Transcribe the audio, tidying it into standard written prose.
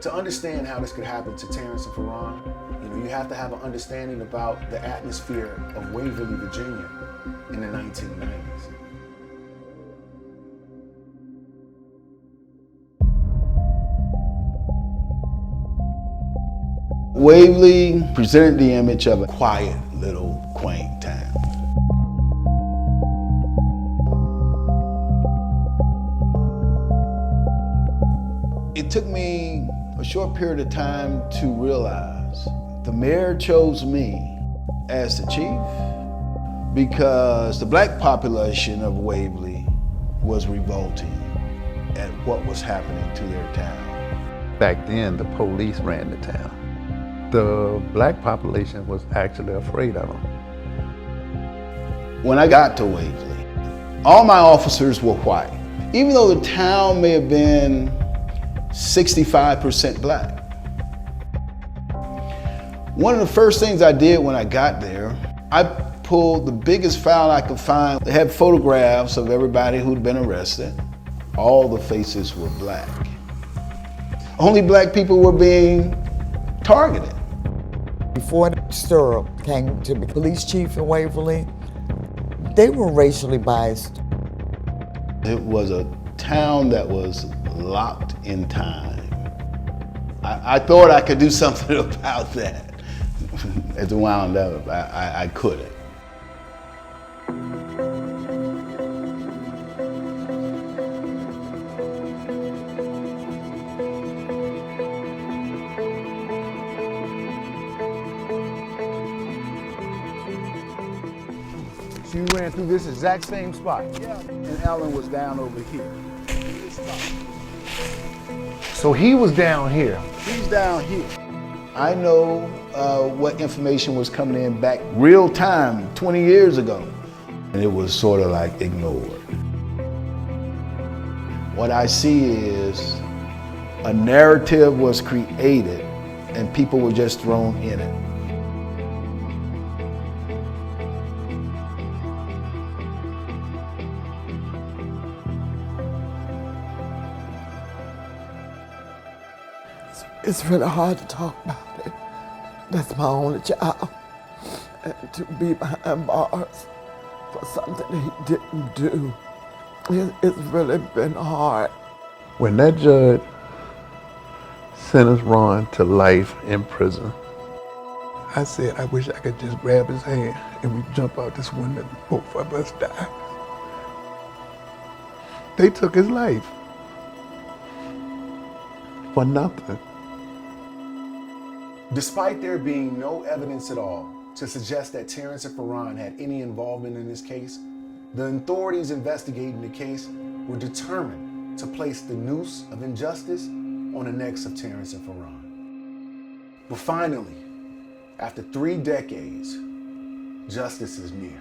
To understand how this could happen to Terrence and Feron, you have to have an understanding about the atmosphere of Waverly, Virginia in the 1990s. Waverly presented the image of a quiet, little, quaint town. It took me a short period of time to realize the mayor chose me as the chief because the black population of Waverly was revolting at what was happening to their town. Back then, the police ran the town. The black population was actually afraid of them. When I got to Waverly, all my officers were white. Even though the town may have been 65% black. One of the first things I did when I got there, I pulled the biggest file I could find. They had photographs of everybody who'd been arrested. All the faces were black. Only black people were being targeted. Before Stirrup came to be police chief in Waverly, they were racially biased. It was a town that was locked in time. I thought I could do something about that. As it wound up, I couldn't. So you ran through this exact same spot? Yeah. And Alan was down over here. So he was down here? He's down here. I know what information was coming in back real time, 20 years ago. And it was sort of like ignored. What I see is a narrative was created and people were just thrown in it. It's really hard to talk about it. That's my only child. And to be behind bars for something he didn't do, it's really been hard. When that judge sentenced Ron to life in prison, I said, I wish I could just grab his hand and we jump out this window and both of us die. They took his life for nothing. Despite there being no evidence at all to suggest that Terrence and Feron had any involvement in this case, the authorities investigating the case were determined to place the noose of injustice on the necks of Terrence and Feron. But finally, after 3 decades, justice is near.